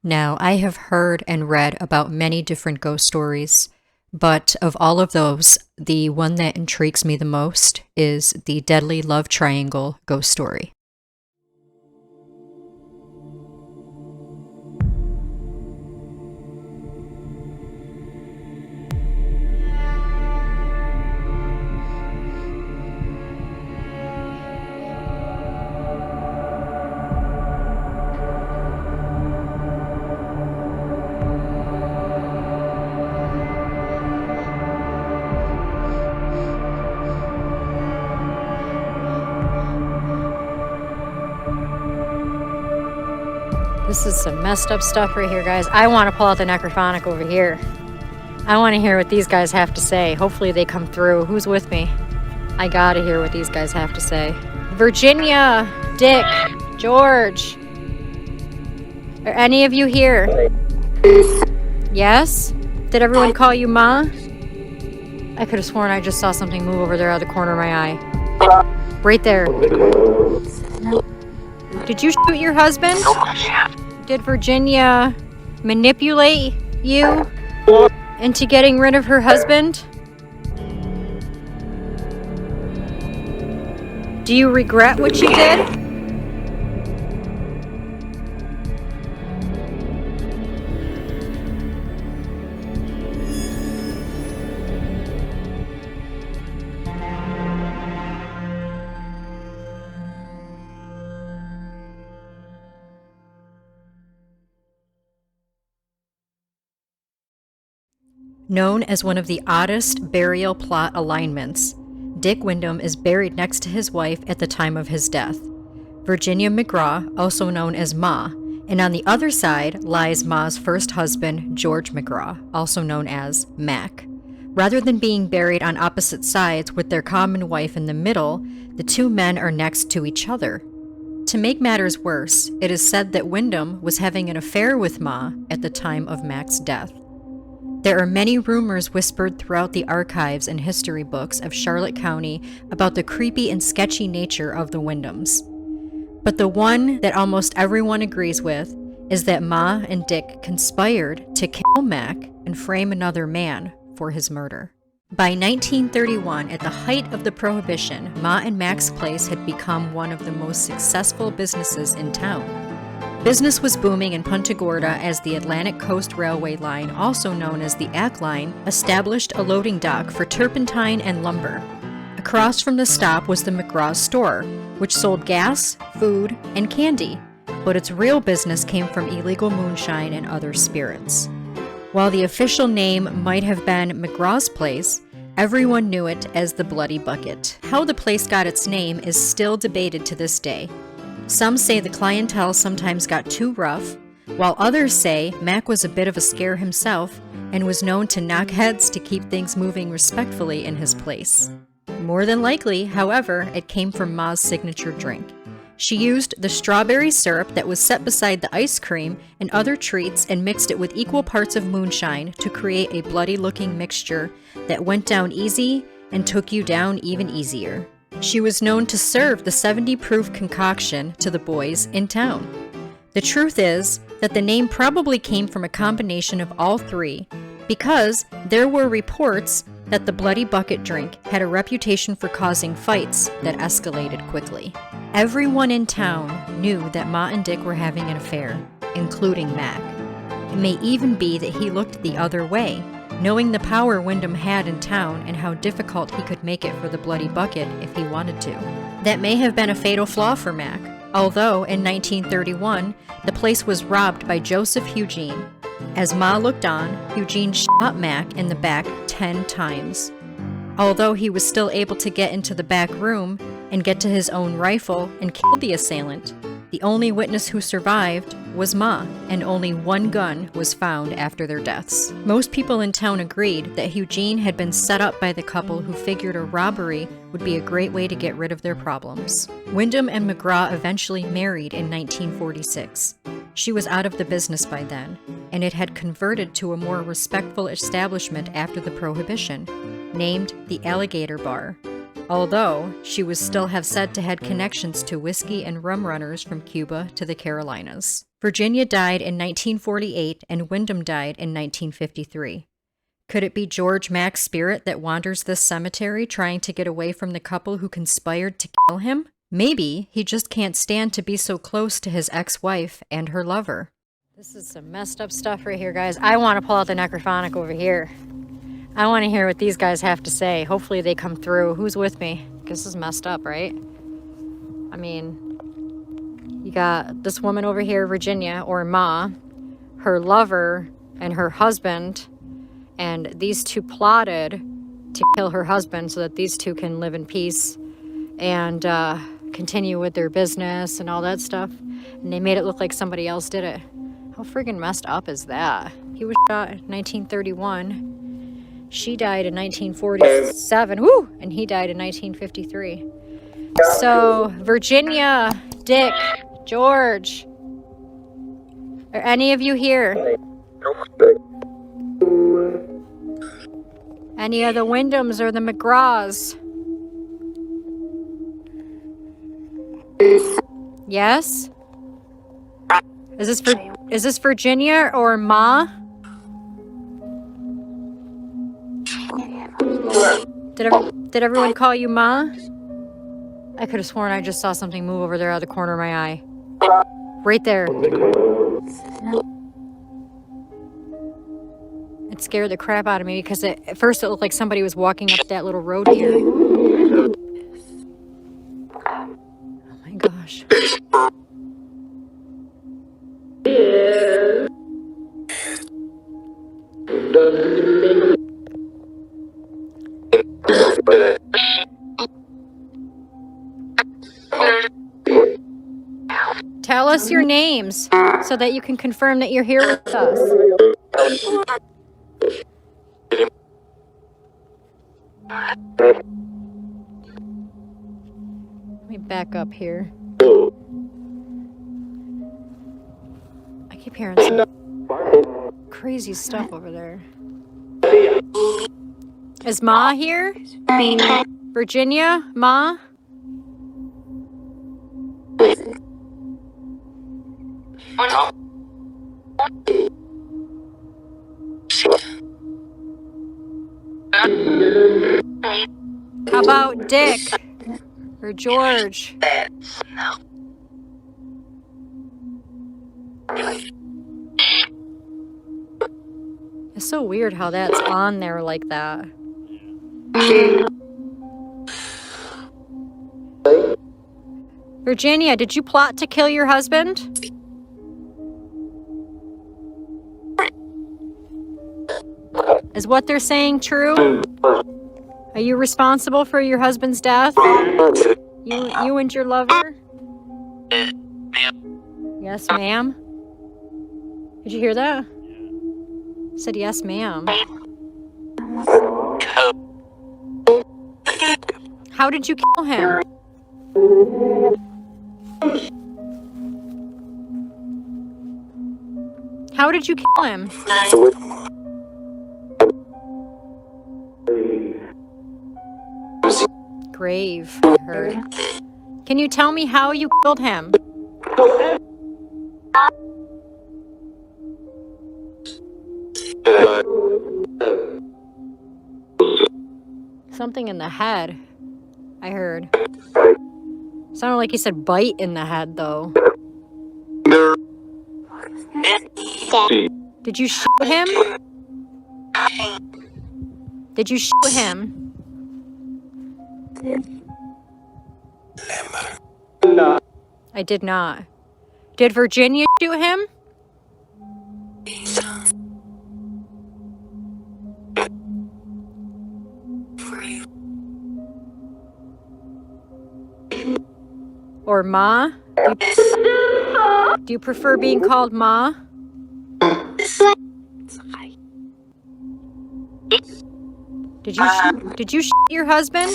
Now, I have heard and read about many different ghost stories, but of all of those, the one that intrigues me the most is the Deadly Love Triangle ghost story. This is some messed up stuff right here, guys. I want to pull out the Necrophonic over here. I want to hear what these guys have to say. Hopefully they come through. Who's with me? I gotta hear what these guys have to say. Virginia, Dick, George. Are any of you here? Yes? Did everyone call you Ma? I could have sworn I just saw something move over there out of the corner of my eye. Right there. Did you shoot your husband? Did Virginia manipulate you into getting rid of her husband? Do you regret what you did? Known as one of the oddest burial plot alignments, Dick Wyndham is buried next to his wife at the time of his death, Virginia McGraw, also known as Ma, and on the other side lies Ma's first husband, George McGraw, also known as Mac. Rather than being buried on opposite sides with their common wife in the middle, the two men are next to each other. To make matters worse, it is said that Wyndham was having an affair with Ma at the time of Mac's death. There are many rumors whispered throughout the archives and history books of Charlotte County about the creepy and sketchy nature of the Wyndhams. But the one that almost everyone agrees with is that Ma and Dick conspired to kill Mac and frame another man for his murder. By 1931, at the height of the Prohibition, Ma and Mac's place had become one of the most successful businesses in town. Business was booming in Punta Gorda as the Atlantic Coast Railway Line, also known as the AC Line, established a loading dock for turpentine and lumber. Across from the stop was the McGraw's store, which sold gas, food, and candy, but its real business came from illegal moonshine and other spirits. While the official name might have been McGraw's Place, everyone knew it as the Bloody Bucket. How the place got its name is still debated to this day. Some say the clientele sometimes got too rough, while others say Mac was a bit of a scare himself and was known to knock heads to keep things moving respectfully in his place. More than likely, however, it came from Ma's signature drink. She used the strawberry syrup that was set beside the ice cream and other treats and mixed it with equal parts of moonshine to create a bloody-looking mixture that went down easy and took you down even easier. She was known to serve the 70-proof concoction to the boys in town. The truth is that the name probably came from a combination of all three, because there were reports that the Bloody Bucket drink had a reputation for causing fights that escalated quickly. Everyone in town knew that Ma and Dick were having an affair, including Mac. It may even be that he looked the other way, knowing the power Wyndham had in town and how difficult he could make it for the Bloody Bucket if he wanted to. That may have been a fatal flaw for Mac, although in 1931, the place was robbed by Joseph Eugene. As Ma looked on, Eugene shot Mac in the back 10 times. Although he was still able to get into the back room and get to his own rifle and kill the assailant, the only witness who survived was Ma, and only one gun was found after their deaths. Most people in town agreed that Eugene had been set up by the couple who figured a robbery would be a great way to get rid of their problems. Wyndham and McGraw eventually married in 1946. She was out of the business by then, and it had converted to a more respectful establishment after the Prohibition, named the Alligator Bar. although she was still have said to had connections to whiskey and rum runners from Cuba to the Carolinas. Virginia died in 1948 and Wyndham died in 1953. Could it be George Mack's spirit that wanders this cemetery trying to get away from the couple who conspired to kill him? Maybe he just can't stand to be so close to his ex-wife and her lover. This is some messed up stuff right here, guys. I want to pull out the Necrophonic over here. I want to hear what these guys have to say. Hopefully they come through. Who's with me? This is messed up, right? I mean, you got this woman over here, Virginia, or Ma, her lover, and her husband. And these two plotted to kill her husband so that these two can live in peace and continue with their business and all that stuff. And they made it look like somebody else did it. How friggin' messed up is that? He was shot in 1931. She died in 1947. Woo! And he died in 1953. So, Virginia, Dick, George, are any of you here? Any of the Wyndhams or the McGraws? Yes? Is this Virginia or Ma? Did everyone call you Ma? I could have sworn I just saw something move over there out of the corner of my eye. Right there. It scared the crap out of me because at first it looked like somebody was walking up that little road here. Oh my gosh. Tell us your names so that you can confirm that you're here with us. Let me back up here. I keep hearing some crazy stuff over there. Is Ma here? Virginia? Ma? How about Dick or George? It's so weird how that's on there like that. Virginia, did you plot to kill your husband? Is what they're saying true? Are you responsible for your husband's death? You and your lover? Yes, ma'am. Did you hear that? I said yes, ma'am. How did you kill him? How did you kill him? Grave, I heard. Can you tell me how you killed him? Something in the head, I heard. Sounded like he said bite in the head, though. Did you shoot him? Did you shoot him? I did not. Did Virginia shoot him? Or Ma? Do you prefer being called Ma? Did you shoot your husband?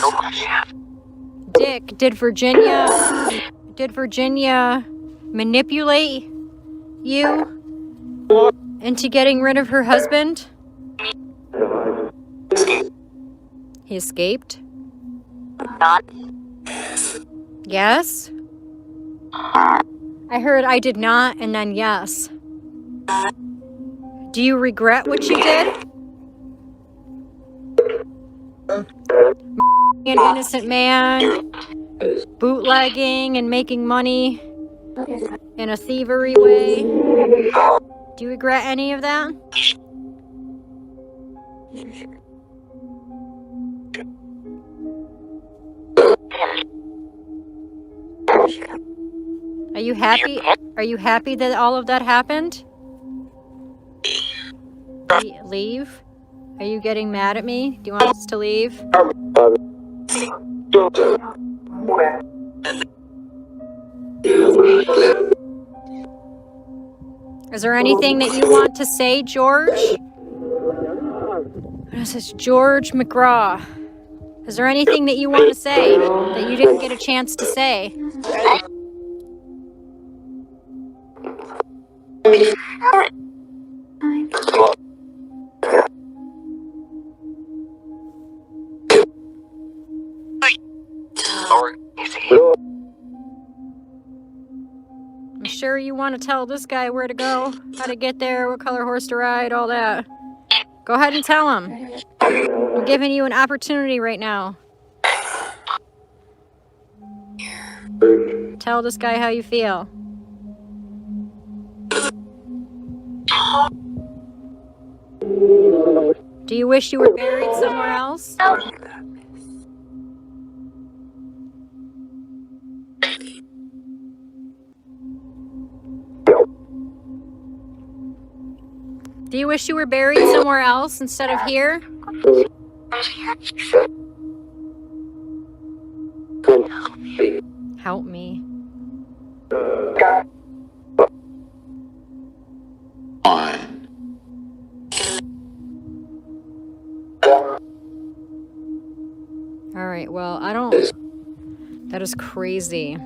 Dick, did Virginia manipulate you into getting rid of her husband? He escaped? Yes? I heard I did not, and then yes. Do you regret what you did? An innocent man, bootlegging and making money in a thievery way. Do you regret any of that? Are you happy? Are you happy that all of that happened? Leave? Are you getting mad at me? Do you want us to leave? Is there anything that you want to say, George? This is George McGraw. Is there anything that you want to say that you didn't get a chance to say? I'm sure you want to tell this guy where to go, how to get there, what color horse to ride, all that. Go ahead and tell him. I'm giving you an opportunity right now. Tell this guy how you feel. Do you wish you were buried somewhere else? Do you wish you were buried somewhere else instead of here? Help me. All right, well, I don't... That is crazy.